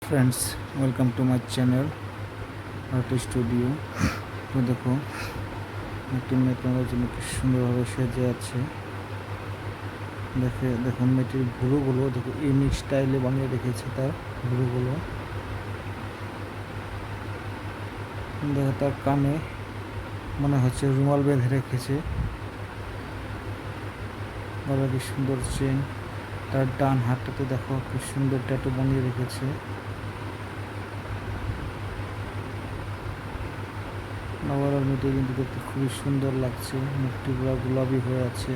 Friends welcome to my channel art studio. तो देखो একটি মেয়ে তোমাদের জন্য কি সুন্দরভাবে সেজে আছে। দেখো মেয়েটির ভুরুগুলো দেখো ইউনিক স্টাইলে বানিয়ে রেখেছে তার ভুরুগুলো। দেখো তার কানে মনে হচ্ছে রুমাল বেঁধে রেখেছে। গলা কি সুন্দর চেন। তার ডান হাতটাতে দেখো কি সুন্দর ট্যাটু বানিয়ে রেখেছে। ওভারঅল মেয়েটি কিন্তু দেখতে খুবই সুন্দর লাগছে। মুখটি পুরো গোলাপি হয়ে আছে।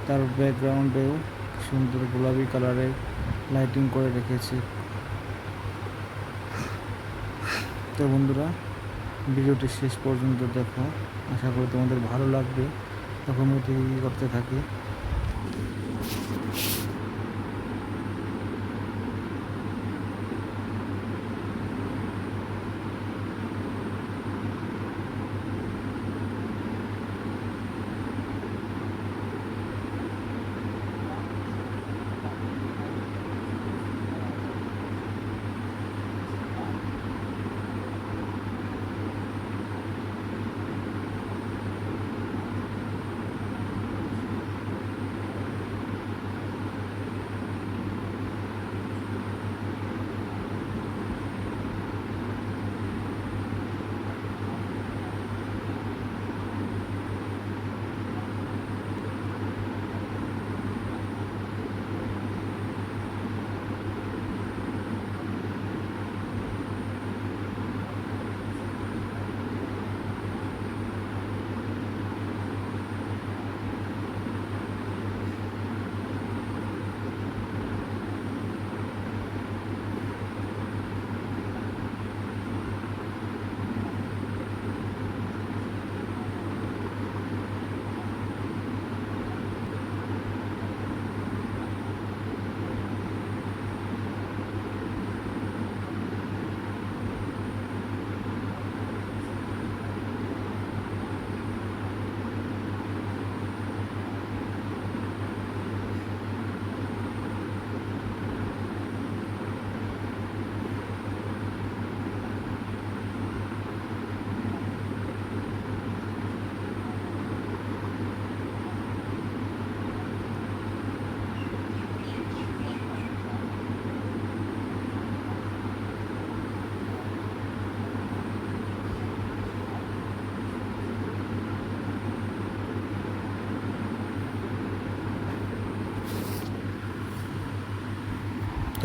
তার ব্যাকগ্রাউন্ডেও সুন্দর গোলাপি কালারের লাইটিং করে রেখেছে। তো বন্ধুরা ভিডিওটি শেষ পর্যন্ত দেখো, আশা করি তোমাদের ভালো লাগবে। তখন মেয়েটি করতে থাকে।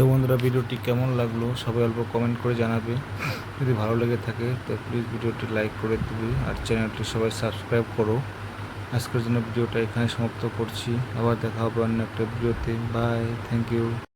তো বন্ধুরা ভিডিওটি কেমন লাগলো সবাই অল্প কমেন্ট করে জানাবে। যদি ভালো লেগে থাকে তো প্লিজ ভিডিওটি লাইক করে দিবি আর চ্যানেলটি সবাই সাবস্ক্রাইব করো। আজকের জন্য ভিডিওটা এখানে সমাপ্ত করছি। আবার দেখা হবে অন্য একটা ভিডিওতে। Bye, thank you.